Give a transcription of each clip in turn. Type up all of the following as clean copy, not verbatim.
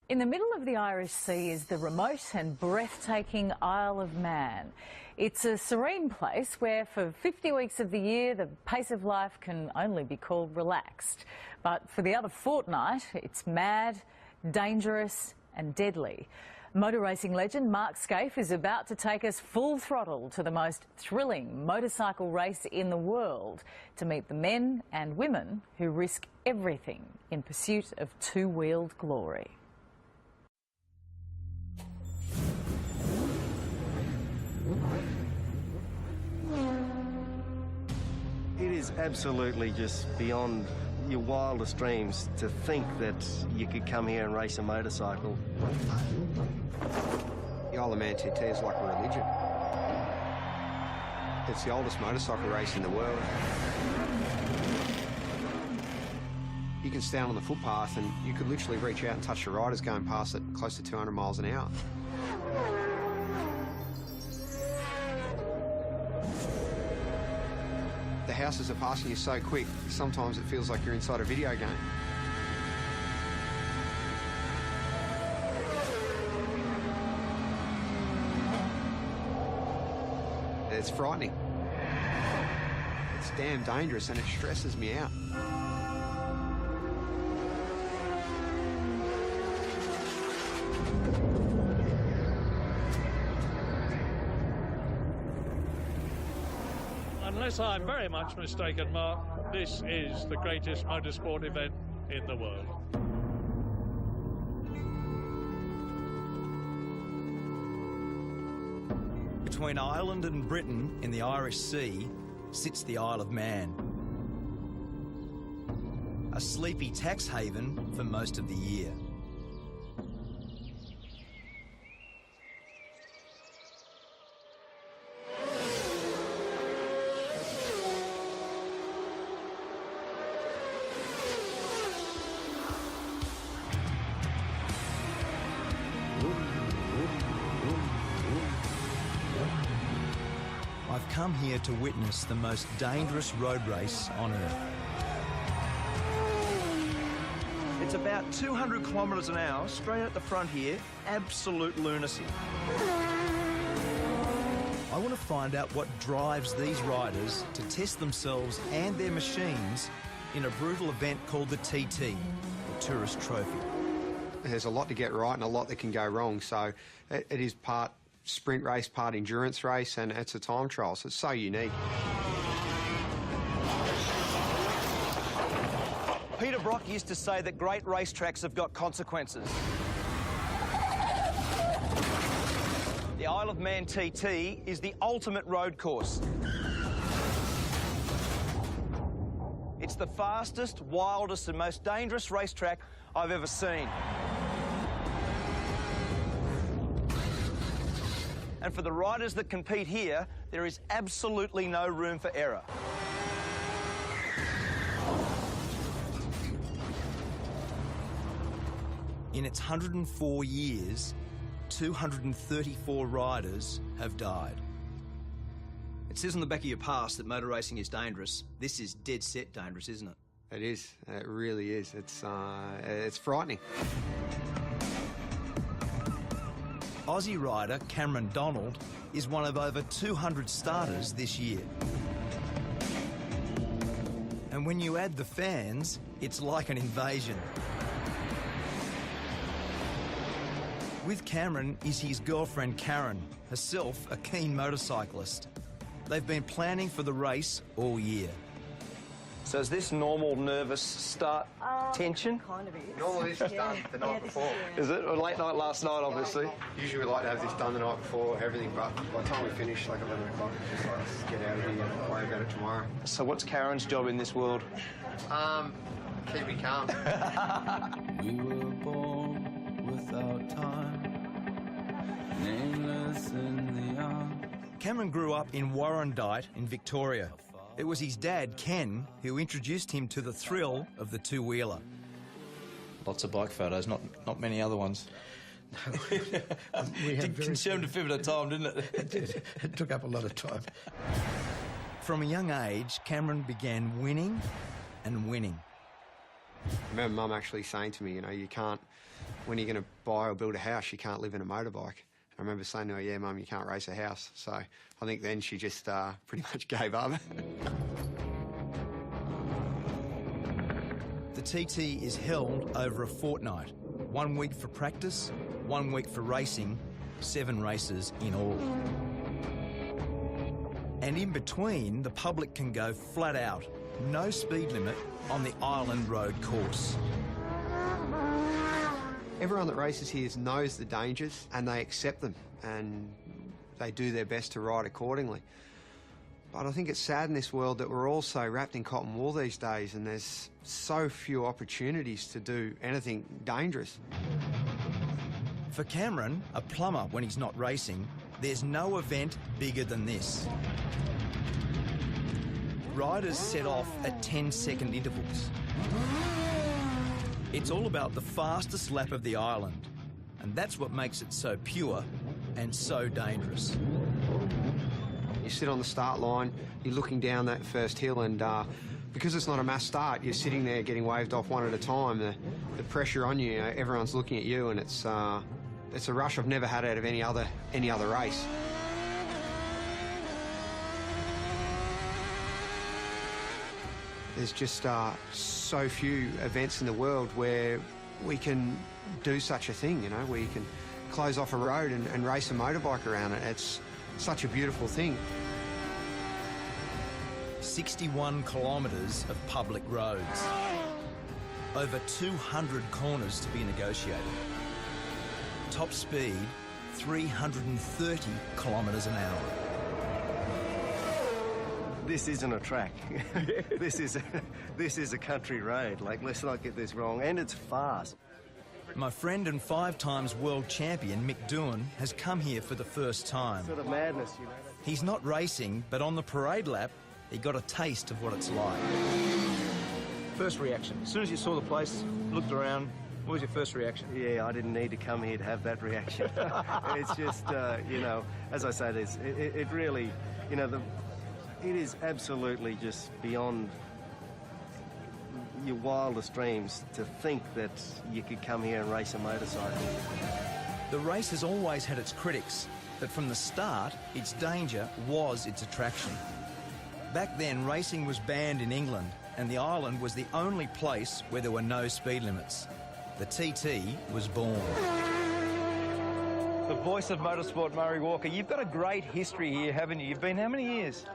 In the middle of the Irish Sea is the remote and breathtaking Isle of Man. It's a serene place where for 50 weeks of the year the pace of life can only be called relaxed. But for the other fortnight it's mad, dangerous and deadly. Motor racing legend Mark Skaife is about to take us full throttle to the most thrilling motorcycle race in the world to meet the men and women who risk everything in pursuit of two-wheeled glory. It is absolutely just beyond your wildest dreams to think that you could come here and race a motorcycle. The Isle of Man TT is like a religion. It's the oldest motorcycle race in the world. You can stand on the footpath and you could literally reach out and touch the riders going past at close to 200 miles an hour. The houses are passing you so quick, sometimes it feels like you're inside a video game. It's frightening. It's damn dangerous and it stresses me out. Unless I'm very much mistaken, Mark, this is the greatest motorsport event in the world. Between Ireland and Britain in the Irish Sea sits the Isle of Man. A sleepy tax haven for most of the year. I've come here to witness the most dangerous road race on Earth. It's about 200 kilometres an hour, straight at the front here, absolute lunacy. I want to find out what drives these riders to test themselves and their machines in a brutal event called the TT, the Tourist Trophy. There's a lot to get right and a lot that can go wrong, so it is part sprint race, part endurance race, and it's a time trial, so it's so unique. Peter Brock used to say that great racetracks have got consequences. The Isle of Man TT is the ultimate road course. It's the fastest, wildest and most dangerous racetrack I've ever seen. And for the riders that compete here, there is absolutely no room for error. In its 104 years, 234 riders have died. It says on the back of your pass that motor racing is dangerous. This is dead set dangerous, isn't it? It is. It really is. It's frightening. Aussie rider Cameron Donald is one of over 200 starters this year. And when you add the fans, it's like an invasion. With Cameron is his girlfriend Karen, herself a keen motorcyclist. They've been planning for the race all year. So is this normal nervous start tension? Kind of is. Normally this is done the night before. Is it? Or late night last night, obviously? Usually we like to have this done the night before, everything, but by the time we finish, like 11 o'clock, it's just like, let's get out of here and worry about it tomorrow. So what's Karen's job in this world? Keep me calm. We were born without time, nameless in the arms. Cameron grew up in Warrandyte in Victoria. It was his dad, Ken, who introduced him to the thrill of the two-wheeler. Lots of bike photos, not many other ones. It consumed a fair bit of time, didn't it? It took up a lot of time. From a young age, Cameron began winning and winning. I remember Mum actually saying to me, you know, you can't, when you're going to buy or build a house, you can't live in a motorbike. I remember saying to her, yeah, Mum, you can't race a house. So I think then she just pretty much gave up. The TT is held over a fortnight. 1 week for practice, 1 week for racing, 7 races in all. And in between, the public can go flat out, no speed limit on the Island Road course. Everyone that races here knows the dangers and they accept them and they do their best to ride accordingly. But I think it's sad in this world that we're all so wrapped in cotton wool these days and there's so few opportunities to do anything dangerous. For Cameron, a plumber when he's not racing, there's no event bigger than this. Riders set off at 10-second intervals. It's all about the fastest lap of the island, and that's what makes it so pure and so dangerous. You sit on the start line, you're looking down that first hill and because it's not a mass start, you're sitting there getting waved off one at a time. The pressure on you, everyone's looking at you and it's a rush I've never had out of any other race. There's just so few events in the world where we can do such a thing, you know, where you can close off a road and race a motorbike around it. It's such a beautiful thing. 61 kilometres of public roads. Over 200 corners to be negotiated. Top speed, 330 kilometres an hour. This isn't a track. This is a country road. Like, let's not get this wrong. And it's fast. My friend and 5 times world champion Mick Doohan has come here for the first time. Sort of madness, you know. He's not racing, but on the parade lap, he got a taste of what it's like. First reaction, as soon as you saw the place, looked around, what was your first reaction? Yeah, I didn't need to come here to have that reaction. It's just, you know, as I say, it really, you know, it is absolutely just beyond your wildest dreams to think that you could come here and race a motorcycle. The race has always had its critics, but from the start, its danger was its attraction. Back then, racing was banned in England, and the island was the only place where there were no speed limits. The TT was born. The voice of motorsport, Murray Walker. You've got a great history here, haven't you? You've been how many years?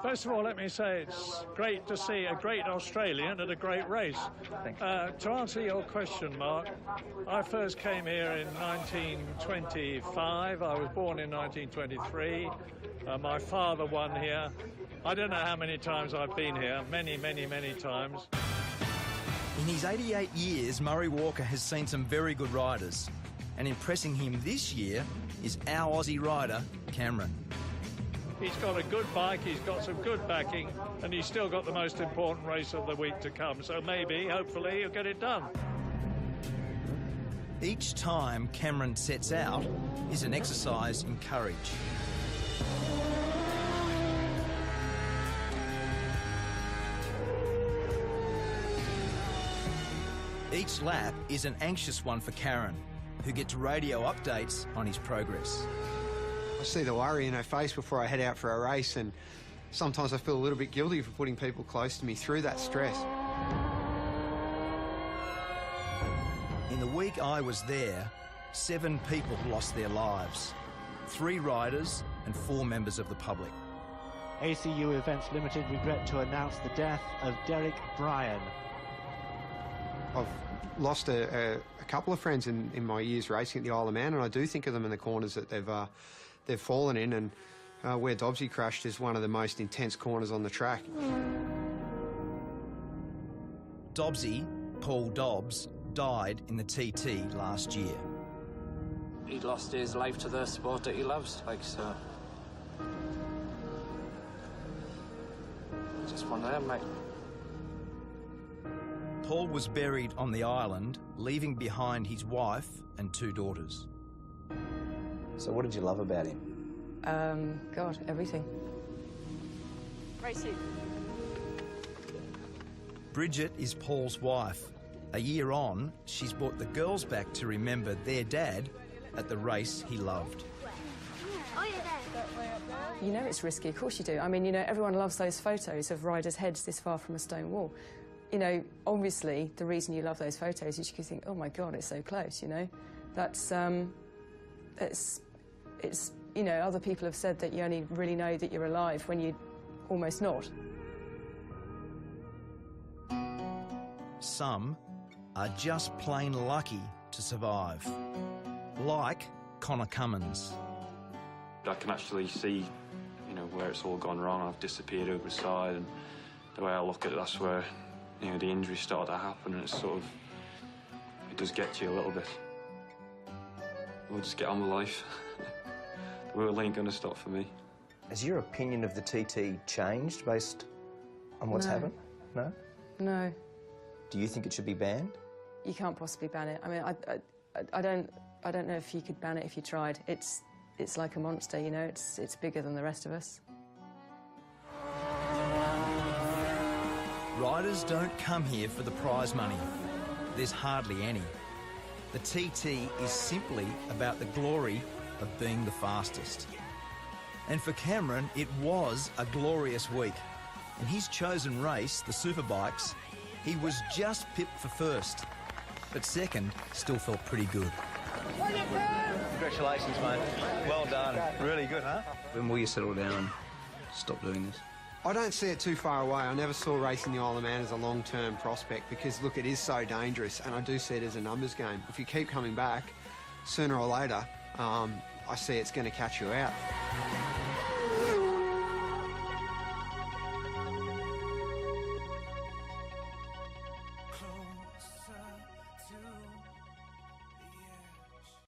First of all, let me say it's great to see a great Australian at a great race. Thank you. To answer your question, Mark, I first came here in 1925. I was born in 1923. My father won here. I don't know how many times I've been here. Many, many, many times. In his 88 years, Murray Walker has seen some very good riders. And impressing him this year is our Aussie rider, Cameron. He's got a good bike, he's got some good backing, and he's still got the most important race of the week to come. So maybe, hopefully, he'll get it done. Each time Cameron sets out is an exercise in courage. Each lap is an anxious one for Karen, who gets radio updates on his progress. I see the worry in her face before I head out for a race, and sometimes I feel a little bit guilty for putting people close to me through that stress. In the week I was there, 7 people lost their lives. 3 riders and 4 members of the public. ACU Events Limited regret to announce the death of Derek Bryan. I've lost a couple of friends in my years racing at the Isle of Man, and I do think of them in the corners that they've fallen in, and where Dobbsy crashed is one of the most intense corners on the track. Dobbsy, Paul Dobbs, died in the TT last year. He lost his life to the sport that he loves, like, so. Just one of them, mate. Paul was buried on the island, leaving behind his wife and 2 daughters. So what did you love about him? God, everything. Racing. Bridget is Paul's wife, A year on, she's brought the girls back to remember their dad at the race he loved. You know it's risky, of course you do. I mean, you know, everyone loves those photos of riders' heads this far from a stone wall. You know, obviously, the reason you love those photos is you think, oh my God, it's so close, you know? That's, it's, you know, other people have said that you only really know that you're alive when you're almost not. Some are just plain lucky to survive, like Connor Cummins. I can actually see, you know, where it's all gone wrong. I've disappeared over the side, and the way I look at it, that's where, you know, the injuries started to happen, and it's sort of, it does get to you a little bit. We'll just get on with life. The world ain't going to stop for me. Has your opinion of the TT changed based on what's happened? No? No. Do you think it should be banned? You can't possibly ban it. I mean, I don't know if you could ban it if you tried. It's like a monster, you know. It's bigger than the rest of us. Riders don't come here for the prize money. There's hardly any. The TT is simply about the glory of being the fastest. And for Cameron, it was a glorious week. In his chosen race, the Superbikes, he was just pipped for first, but second still felt pretty good. Congratulations, mate. Well done. Really good, huh? When will you settle down and stop doing this? I don't see it too far away. I never saw racing the Isle of Man as a long-term prospect because, look, it is so dangerous, and I do see it as a numbers game. If you keep coming back, sooner or later, I see it's going to catch you out.